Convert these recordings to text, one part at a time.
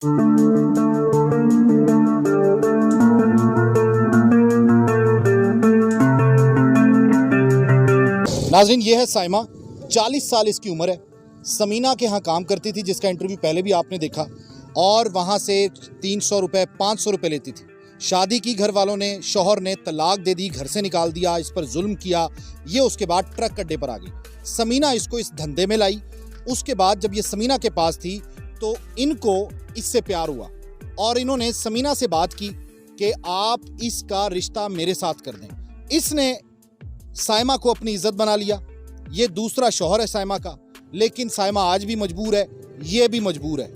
नाज़रीन, ये है साइमा, 40 साल इसकी उम्र है। समीना के यहाँ काम करती थी, जिसका इंटरव्यू पहले भी आपने देखा, और वहाँ से 300 रुपये 500 रुपये लेती थी। शादी की, घर वालों ने, शौहर ने तलाक दे दी, घर से निकाल दिया, इस पर जुल्म किया। ये उसके बाद ट्रक अड्डे पर आ गई। समीना इसको इस धंधे में लाई। उसके बाद जब ये समीना के पास थी तो इनको इससे प्यार हुआ और इन्होंने समीना से बात की कि आप इसका रिश्ता मेरे साथ कर दें। इसने साइमा को अपनी इज्जत बना लिया। ये दूसरा शौहर है साइमा का, लेकिन साइमा आज भी मजबूर है, ये भी मजबूर है।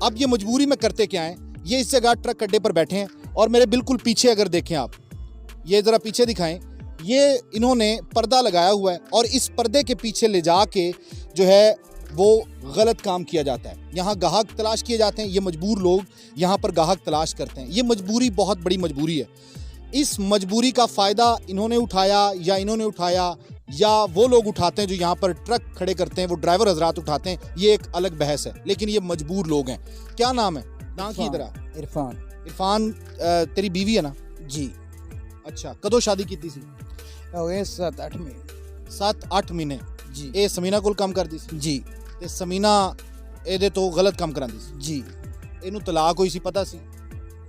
अब ये मजबूरी में करते क्या हैं, ये इस जगह ट्रक अड्डे पर बैठे हैं और मेरे बिल्कुल पीछे अगर देखें आप, ये ज़रा पीछे दिखाएं, ये इन्होंने पर्दा लगाया हुआ है और इस पर्दे के पीछे ले जा के जो है वो गलत काम किया जाता है। यहाँ गाहक तलाश किए जाते हैं, ये मजबूर लोग यहाँ पर गाहक तलाश करते हैं। ये मजबूरी बहुत बड़ी मजबूरी है। इस मजबूरी का फ़ायदा इन्होंने उठाया या वो लोग उठाते हैं जो यहाँ पर ट्रक खड़े करते हैं, वो ड्राइवर हजरात उठाते हैं, ये एक अलग बहस है। लेकिन ये मजबूर लोग हैं। क्या नाम है? नाम की तरह इरफान। तेरी बीवी है ना? जी। अच्छा, कदों शादी की थी? हो गए 7-8 महीने। 7-8 महीने जी। ये समीना को काम करती सी? जी। ते समीना ਇਹਦੇ ਤੋਂ गलत काम करांदी सी? जी। ਇਹਨੂੰ ਤਲਾਕ ਹੋਈ ਸੀ, ਪਤਾ ਸੀ?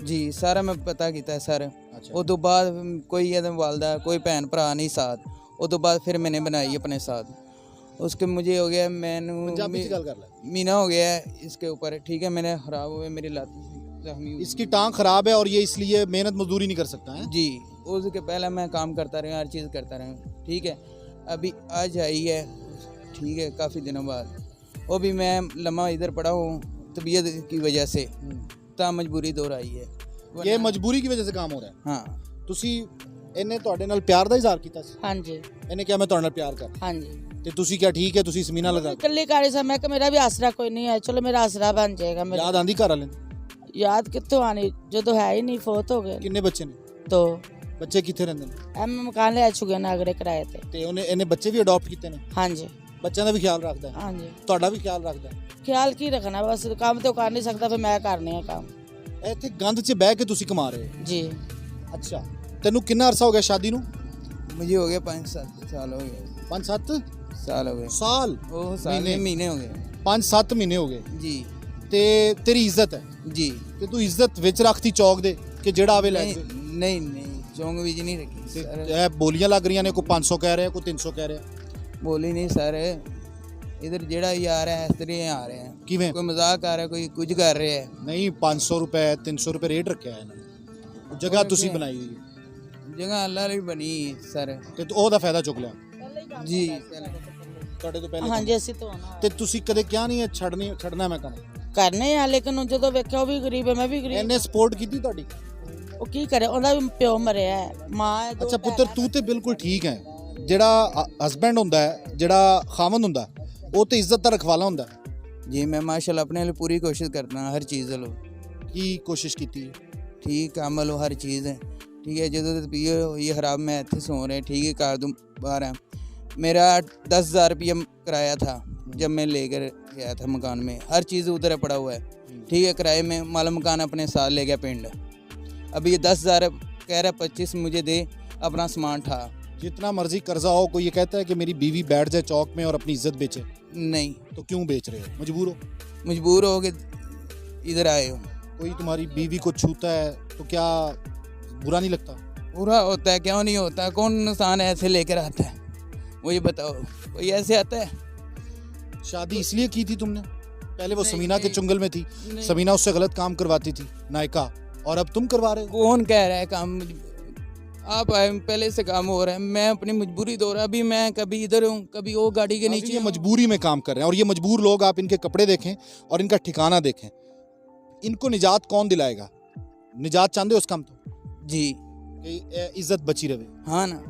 जी सारा मैं पता किया सर। अच्छा। उस तो बाद कोई वालदा कोई भैन भरा नहीं साथ। उस तो बाद फिर मैंने बनाई अपने साथ। उसके मुझे हो गया मैनू पंजाबी च गल कर ले। मीना हो गया है इसके ऊपर, ठीक है। मैंने खराब हुए, मेरी लात जख्मी हुई। इसकी टांग खराब है और ये इसलिए मेहनत मजदूरी नहीं कर सकता है। जी। उसके पहले मैं काम करता रहा, हर चीज़ करता रहा, ठीक है। अभी आज आई है, ठीक है, काफ़ी दिनों बाद। वो भी मैं लम्हा इधर पड़ा हूँ तबीयत की वजह से, ਤਾਂ ਮਜਬੂਰੀ ਦੌਰ ਆਈ ਹੈ। ये मजबूरी की वजह से काम हो रहा है। ਹਾਂ। ਤੁਸੀਂ ਇਹਨੇ ਤੁਹਾਡੇ ਨਾਲ ਪਿਆਰ ਦਾ ਇਜ਼ਹਾਰ ਕੀਤਾ ਸੀ? ਹਾਂਜੀ ਇਹਨੇ ਕਿਹਾ ਮੈਂ ਤੁਹਾਡੇ ਨਾਲ ਪਿਆਰ ਕਰ, ਹਾਂਜੀ। ਤੇ ਤੁਸੀਂ ਕਿਹਾ ਠੀਕ ਹੈ, ਤੁਸੀਂ ਸਮੀਨਾ ਲਗਾ। ਇਕੱਲੀ ਕਾਰੀ ਸਾਂ, ਮੈਂ ਕਿ ਮੇਰਾ ਵੀ ਆਸਰਾ ਕੋਈ ਨਹੀਂ ਹੈ, ਚਲੋ ਮੇਰਾ ਆਸਰਾ ਬਣ ਜਾਏਗਾ। ਮੇਰਾ ਯਾਦ ਆਂਦੀ ਘਰ ਵਾਲੇ ਦੀ? ਯਾਦ ਕਿੱਥੋਂ ਆਣੀ ਜਦੋਂ ਹੈ ਹੀ ਨਹੀਂ, ਫੌਤ ਹੋ ਗਏ। ਕਿੰਨੇ ਬੱਚੇ ਨੇ? 2 ਬੱਚੇ ਕਿੱਥੇ ਰਹਿੰਦੇ ਨੇ? ਐਮ ਮਕਾਨ ਲੈ ਚੁੱਕੇ ਨੇ ਅਗਰੇ ਕਿਰਾਏ ਤੇ। ਤੇ ਇਹਨੇ ਬੱਚੇ ਵੀ ਅਡਾਪਟ ਕੀਤੇ ਨੇ? ਹਾਂਜੀ ਬੱਚਿਆਂ ਦਾ ਵੀ ਖਿਆਲ ਰੱਖਦਾ ਹੈ? ਹਾਂਜੀ। ਤੁਹਾਡਾ ਵੀ ਖਿਆਲ ਰੱਖਦਾ ਹੈ? ਖਿਆਲ ਕੀ ਰੱਖਣਾ, ਬਸ ਕੰਮ ਤੇ ਉਹ ਕਰ ਨਹੀਂ ਸਕਦਾ, ਫਿਰ ਮੈਂ ਕਰਨੇ ਆ ਕੰਮ। ਇੱਥੇ ਗੰਦ 'ਚ ਬਹਿ ਕੇ ਤੁਸੀਂ ਕਮਾ ਰਹੇ ਹੋ? ਜੀ। ਅੱਛਾ, ਤੈਨੂੰ ਕਿੰਨਾ ਅਰਸਾ ਹੋ ਗਿਆ ਸ਼ਾਦੀ ਨੂੰ? मुझे हो गया 5-7 साल हो गए। 5-7 साल हो गए। ਸਾਲ? ਉਹ ਸਾਲ ਮਹੀਨੇ ਹੋ ਗਏ। 5-7 ਮਹੀਨੇ ਹੋ ਗਏ। ਜੀ। ਤੇ ਤੇਰੀ ਇੱਜ਼ਤ ਹੈ? ਜੀ। ਤੇ ਤੂੰ ਇੱਜ਼ਤ ਵਿੱਚ ਰੱਖਤੀ ਚੌਕ ਦੇ ਕਿ ਜਿਹੜਾ ਆਵੇ ਲੈ ਜਾਵੇ? ਨਹੀਂ ਚੌਂਕ ਵਿੱਚ ਨਹੀਂ ਰੱਖੀ ਤੇ ਸਰ। ਇਹ ਬੋਲੀਆਂ ਲੱਗ ਰਹੀਆਂ ਨੇ, ਕੋਈ 500 ਕਹਿ ਰਿਹਾ, ਕੋਈ 300 ਕਹਿ ਰਿਹਾ। ਬੋਲੀ ਨਹੀਂ ਸਰ, ਇਧਰ ਜਿਹੜਾ ਯਾਰ ਹੈ ਇਸ ਤਰ੍ਹਾਂ ਆ ਰਿਹਾ ਹੈ। ਕਿਵੇਂ? ਕੋਈ ਮਜ਼ਾਕ ਕਰ ਰਿਹਾ, ਕੋਈ ਕੁਝ ਕਰ ਰਿਹਾ ਹੈ। ਨਹੀਂ, 500 ਰੁਪਏ 300 ਰੁਪਏ ਰੇਟ ਰੱਖਿਆ ਹੈ ਇਹਨਾਂ ਨੇ। ਜਗ੍ਹਾ ਤੁਸੀਂ ਬਣਾਈ ਹੋਈ ਹੈ, ਜਗ੍ਹਾ ਅੱਲਾ ਲਈ ਬਣੀ ਸਰ। ਤੇ ਉਹਦਾ ਫਾਇਦਾ ਚੁੱਕ ਲਿਆ ਜੀ। ਤੁਹਾਡੇ ਤੋਂ ਪਹਿਲੇ? ਹਾਂਜੀ, ਅਸੀਂ ਤੋਂ ਆਉਣਾ ਤੇ ਤੁਸੀਂ ਕਦੇ ਕਿਹਾ ਨਹੀਂ ਹੈ ਛੱਡਣਾ ਮੈਂ ਕੰਮ? ਕਰਨੇ ਆ, ਲੇਕਿਨ ਜਦੋਂ ਵੇਖਿਆ ਉਹ ਵੀ ਗਰੀਬ ਹੈ, ਮੈਂ ਵੀ ਗਰੀਬ। ਇਹਨੇ ਸਪੋਰਟ ਕੀਤੀ ਤੁਹਾਡੀ? ਉਹ ਕੀ ਕਰੇ, ਉਹਦਾ ਵੀ ਪਿਓ ਮਰਿਆ ਹੈ, ਮਾਂ ਹੈ, 2 ਅੱਛਾ ਪੁੱਤਰ, ਤੂੰ ਤੇ ਬਿਲਕੁਲ ਠੀਕ ਹੈ। ਜਿਹੜਾ ਹਸਬੈਂਡ ਹੁੰਦਾ ਹੈ, ਜਿਹੜਾ ਖਾਵੰਦ ਹੁੰਦਾ, ਉਹ ਤੇ ਇੱਜ਼ਤ ਦਾ ਰਖਵਾਲਾ ਹੁੰਦਾ। जी मैं माशाल्लाह अपने लिए पूरी कोशिश करता हूँ, हर चीज़ लो। ਕੀ ਕੋਸ਼ਿਸ਼ ਕੀਤੀ ਹੈ? ठीक काम लो, हर चीज़ है, ठीक है। जो तबीयत हुई खराब, मैं इतने सो रहे, ठीक है, कर दूँ बाहर है। मेरा 10,000 रुपया किराया था जब मैं लेकर गया था मकान में, हर चीज़ उधर पड़ा हुआ है, ठीक है। किराए में माल मकान अपने साथ ले गया पिंड। अभी ये 10,000 कह रहा है, 25 मुझे दे, अपना सामान ठा। जितना मर्जी कर्जा हो, कोई ये कहता है कि मेरी बीवी बैठ जाए चौक में और अपनी इज्जत बेचे, नहीं। तो क्यों बेच रहे हो? मजबूर हो? मजबूर हो के इधर आए हो। कोई तुम्हारी बीवी को छूता है तो क्या बुरा नहीं लगता? पूरा होता है, क्यों नहीं होता? कौन इंसान ऐसे लेकर आता है, मुझे बताओ, कोई ऐसे आता है? शादी इसलिए की थी तुमने? पहले वो नहीं, समीना के नहीं, चुंगल में थी, नहीं। समीना उससे गलत काम करवाती थी नायका, और अब तुम करवा रहे हो? कौन कह रहा है काम? आप आए, पहले से काम हो रहा है, मैं अपनी मजबूरी दो रहा। अभी मैं कभी इधर हूँ, कभी वो गाड़ी के नीचे ये हूँ। मजबूरी में काम कर रहे हैं, और ये मजबूर लोग, आप इनके कपड़े देखें और इनका ठिकाना देखें। इनको निजात कौन दिलाएगा? निजात चाहते हो उस काम तो? जी। कि इज्जत बची रहे। हाँ ना।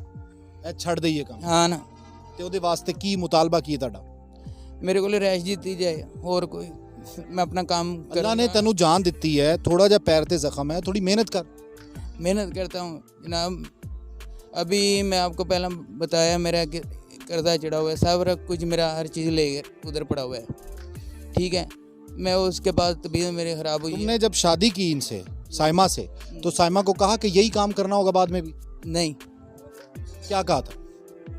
ਇਹ ਛੱਡ ਦਈਏ ਕੰਮ हाँ ना। ਤੇ ਉਹਦੇ ਵਾਸਤੇ ਕੀ ਮੁਤਾਲਬਾ ਕੀ ਹੈ ਤੁਹਾਡਾ? मेरे को रैश जीती जाए और कोई, मैं अपना काम ਅੱਲਾ ਨੇ करूँगा। ਤੈਨੂੰ ਜਾਨ ਦਿੱਤੀ ਹੈ, ਥੋੜਾ ਜਿਹਾ ਪੈਰ ਤੇ ਜ਼ਖਮ ਹੈ, ਥੋੜੀ ਮਿਹਨਤ ਕਰ। मेहनत करता हूँ जनाब। अभी मैं आपको पहला बताया, मेरा कर्जा चढ़ा हुआ है, सब कुछ मेरा हर चीज़ ले उधर पड़ा हुआ है, ठीक है। मैं उसके बाद तबीयत मेरी ख़राब हुई है। तुमने जब शादी की इनसे, साइमा से, तो साइमा को कहा कि यही काम करना होगा बाद में भी? नहीं, क्या कहा था?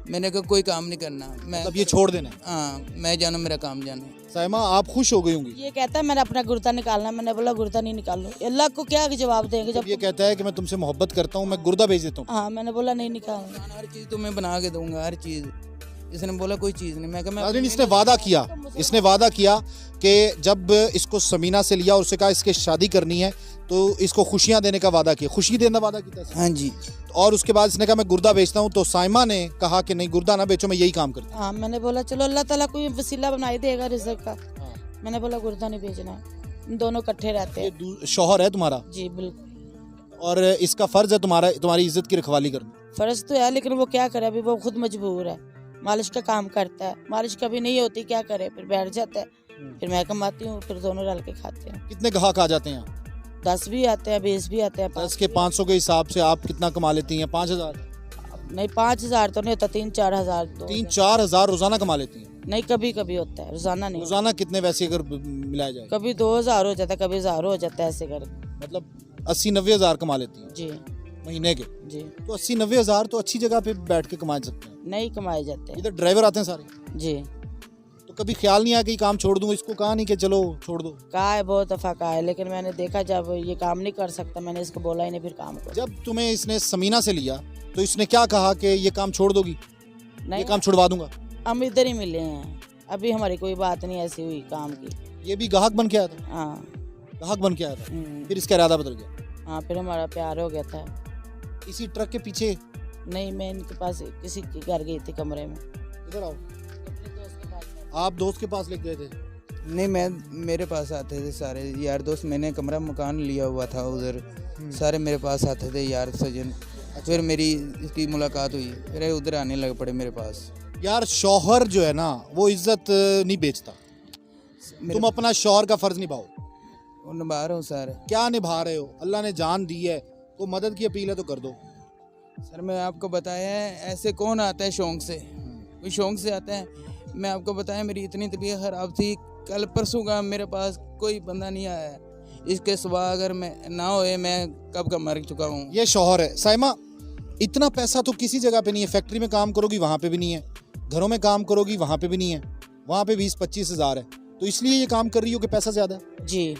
मैंने कहा कोई काम नहीं करना, मैं मतलब ये छोड़ देना है। हाँ, मैं जाना, मेरा काम जाना। साइमा, आप खुश हो गई होंगी ये कहता है मैंने अपना गुर्दा निकालना, मैंने बोला गुर्दा नहीं निकालो। अल्लाह को क्या जवाब देंगे जब जब ये कहता है कि मैं तुमसे मोहब्बत करता हूँ, मैं गुर्दा भेज देता हूँ। हाँ, मैंने बोला नहीं निकालना। हर चीज़ तुम्हें बना के दूंगा, हर चीज़। इसने बोला कोई चीज़ नहीं। मैं कहा नाज़रीन, मैं इसने वादा किया कि जब इसको समीना से लिया और उससे कहा इसके शादी करनी है तो इसको खुशियां देने का वादा किया, खुशी देने का वादा किया था। हाँ जी। और उसके बाद इसने कहा मैं गुर्दा बेचता हूँ, तो साइमा ने कहा कि नहीं गुर्दा ना बेचो, मैं यही काम करती हाँ, मैंने बोला चलो अल्लाह ताला कोई वसीला बनाई देगा रिज़्क़ का। मैंने बोला गुर्दा नहीं बेचना, हम दोनों इकट्ठे रहते हैं। हूँ। शौहर है तुम्हारा जी बिल्कुल, और इसका फर्ज है तुम्हारी इज्जत की रखवाली करना। फर्ज तो है लेकिन वो क्या करे, अभी वो खुद मजबूर है। मालिश का काम करता है, मालिश कभी नहीं होती, क्या करे, फिर बैठ जाता है, फिर मैं कमाती हूँ, फिर दोनों रल के खाते हैं। कितने ग्राहक आ जाते हैं यहाँ? 10 भी आते हैं, 20 भी आते हैं। 10 के 500 के हिसाब से आप कितना कमा लेती हैं? 5,000? नहीं, 5,000 तो नहीं होता, 3-4 हज़ार। 3-4 हज़ार रोजाना कमा लेती हैं? नहीं, कभी कभी होता है, रोजाना नहीं। रोजाना कितने वैसे अगर मिलाया जाए? कभी 2,000 हो जाता है, कभी 1,000 हो जाता है, ऐसे कर। मतलब 80-90 हज़ार कमा लेती हैं जी महीने के? जी। तो 80-90 हज़ार तो अच्छी जगह पे बैठ के कमा सकते हैं। नहीं कमाए जाते हैं। इधर ड्राइवर आते हैं सारे, जी, तो कभी ख्याल नहीं आया कि काम छोड़ दूं? इसको कहा नहीं कि चलो छोड़ दो? कहा है, बहुत दफ़ा कहा है, लेकिन मैंने देखा जब ये काम नहीं कर सकता, मैंने इसको बोला ही नहीं फिर काम को। जब तुम्हें इसने समीना से लिया तो इसने क्या कहा कि ये काम छोड़ दोगी? ये नहीं, काम छुड़वा दूंगा। हम इधर ही मिले हैं, अभी हमारी कोई बात नहीं ऐसी हुई काम की। ये भी ग्राहक बन के आया था? हाँ। ग्राहक बन के आया था, हम्म, फिर इसका इरादा बदल गया? हाँ, फिर हमारा प्यार हो गया था। इसी ट्रक के पीछे? नहीं, मैं इनके पास किसी के घर गई थी कमरे में। इधर आओ। आप दोस्त के पास लेके गए थे? नहीं, मैं मेरे पास आते थे सारे यार दोस्त। मैंने कमरा मकान लिया हुआ था उधर, सारे मेरे पास आते थे यार सजन। फिर मेरी इसकी मुलाकात हुई, फिर उधर आने लग पड़े मेरे पास। यार शौहर जो है ना वो इज्जत नहीं बेचता। तुम अपना शौहर का फर्ज निभाओ। वो निभा रहा हूँ सर। क्या निभा रहे हो? अल्लाह ने जान दी है, तो मदद की अपील है तो कर दो। सर मैं आपको बताया है, ऐसे कौन आता है शौक से? कोई शौक से आता है? मैं आपको बताया मेरी इतनी तबीयत ख़राब थी, कल परसों का मेरे पास कोई बंदा नहीं आया है। इसके सिवा अगर मैं ना होए मैं कब का मर चुका हूँ। ये शौहर है। साइमा, इतना पैसा तो किसी जगह पे नहीं है। फैक्ट्री में काम करोगी वहाँ पे भी नहीं है, घरों में काम करोगी वहाँ पे भी नहीं है, वहाँ पे 20-25 हज़ार है, तो इसलिए ये काम कर रही हो कि पैसा ज़्यादा है? जी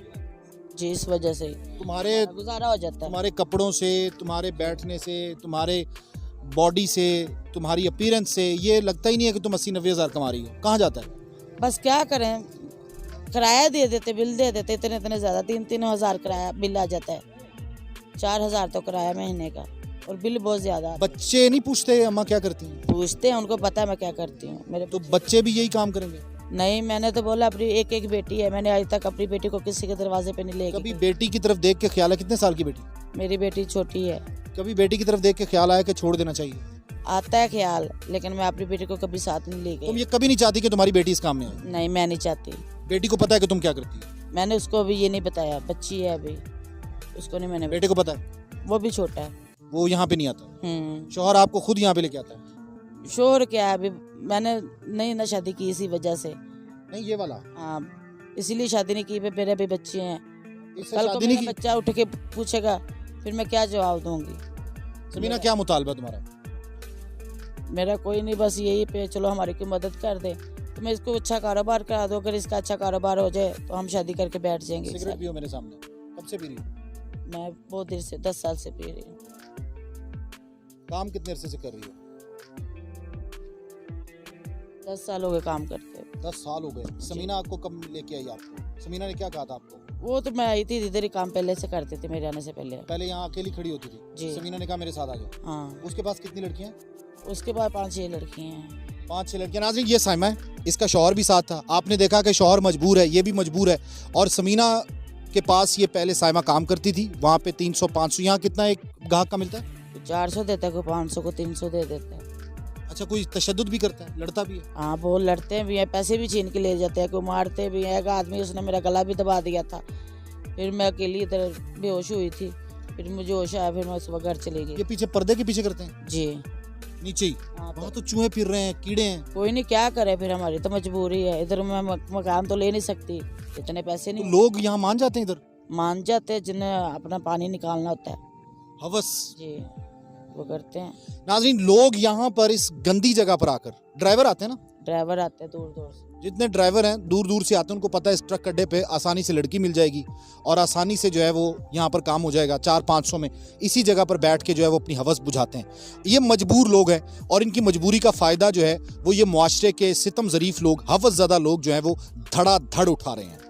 जी, इस वजह से तुम्हारे गुजारा हो जाता है। तुम्हारे कपड़ों से, तुम्हारे बैठने से, तुम्हारे बॉडी से, तुम्हारी अपीयरेंस से ये लगता ही नहीं है कि तुम 80-90 हज़ार कमा रही हो। कहाँ जाता है? बस क्या करें, किराया दे देते, बिल दे देते, इतने ज़्यादा 3-3 हज़ार किराया बिल आ जाता है। 4,000 तो किराया महीने का, और बिल बहुत ज़्यादा आता है। बच्चे नहीं पूछते अम्मा क्या करती हैं? पूछते हैं, उनको पता है मैं क्या करती हूँ। मेरे तो बच्चे भी यही काम करेंगे? नहीं, मैंने तो बोला अपनी एक बेटी है, मैंने आज तक अपनी बेटी को किसी के दरवाजे पे नहीं ले कभी गई। बेटी की तरफ देख के ख्याल है? कितने साल की बेटी? मेरी बेटी छोटी है। कभी बेटी की तरफ देख के ख्याल आया कि छोड़ देना चाहिए? आता है ख्याल, लेकिन मैं अपनी बेटी को कभी साथ नहीं ले तुम गई। ये कभी नहीं चाहती कि तुम्हारी बेटी इस काम में आए? नहीं, मैं नहीं चाहती। बेटी को पता है कि तुम क्या करती है? मैंने उसको अभी ये नहीं बताया, बच्ची है अभी, उसको नहीं मैंने बेटे को पता है? बताया। वो भी छोटा है। वो यहाँ पे नहीं आता? शौहर आपको खुद यहाँ पे लेके आता है? शोर क्या है, अभी मैंने नहीं ना शादी की इसी वजह से। नहीं, ये वाला? हाँ, इसीलिए शादी नहीं की। मेरे भी बच्चे हैं, इससे कल को शादी नहीं मेरा की? बच्चा उठ के पूछेगा, फिर मैं क्या जवाब दूंगी? समीना, क्या मुतालबा तुम्हारा? मेरा कोई नहीं, बस यही पे चलो हमारी कोई मदद कर दे, तो मैं इसको अच्छा कारोबार करा दो। अगर इसका अच्छा कारोबार हो जाए तो हम शादी करके बैठ जाएंगे। एक सिगरेट साथ। पियो मेरे सामने। कब से पी रही हो? मैं बहुत देर से 10 साल से पी रही हूँ। काम कितने अरसे से कर रही हो? 10 साल हो गए काम करते। 10 साल हो गए। समीना आपको कब लेके आई आपको? समीना ने क्या कहा था आपको? वो तो मैं आई थी, इधर ही काम पहले से करते थे, मेरे आने से पहले। पहले यहाँ अकेली खड़ी होती थी? जी। समीना ने कहा मेरे साथ आ जाओ। हाँ, उसके पास कितनी लड़कियाँ? उसके बाद 5-6 लड़कियाँ हैं। 5-6 लड़कियाँ। नाज़रीन, ये साइमा है, इसका शौहर भी साथ था। आपने देखा कि शौहर मजबूर है, ये भी मजबूर है। और समीना के पास ये पहले साइमा काम करती थी, वहाँ पे 300-500। यहाँ कितना एक ग्राहक का मिलता है? 400 देता है, कोई 500 को 300 दे देता है। अच्छा, कोई तशद्दुद भी करता है, लड़ता भी है? हाँ, वो लड़ते भी हैं, पैसे भी छीन के ले जाते हैं, कोई मारते भी हैं। एक आदमी उसने मेरा गला भी दबा दिया था, फिर मैं अकेली इधर बेहोश हुई थी, फिर मुझे होश आया, फिर मैं सुबह घर चली ये गई। पीछे पर्दे के पीछे करते हैं? जी नीचे ही? हाँ, वहाँ तो चूहे फिर रहे हैं, कीड़े हैं। कोई नहीं, क्या करे, फिर हमारी तो मजबूरी है। इधर मैं मकान तो ले नहीं सकती, इतने पैसे तो नहीं लोग यहाँ मान जाते हैं इधर, मान जाते हैं, जिन्हें अपना पानी निकालना होता है हवस। जी वो करते हैं। नाजरीन, लोग यहाँ पर इस गंदी जगह पर आकर, ड्राइवर आते हैं ना, ड्राइवर आते हैं दूर दूर से। जितने ड्राइवर हैं दूर दूर से आते हैं, उनको पता है इस ट्रक अड्डे पे आसानी से लड़की मिल जाएगी और आसानी से जो है वो यहाँ पर काम हो जाएगा 400-500 में। इसी जगह पर बैठ के जो है वो अपनी हवस बुझाते हैं। ये मजबूर लोग हैं और इनकी मजबूरी का फ़ायदा जो है वो ये मुआशरे के सितम ज़रीफ़ लोग, हवस ज़दा लोग जो हैं वो धड़ाधड़ उठा रहे हैं।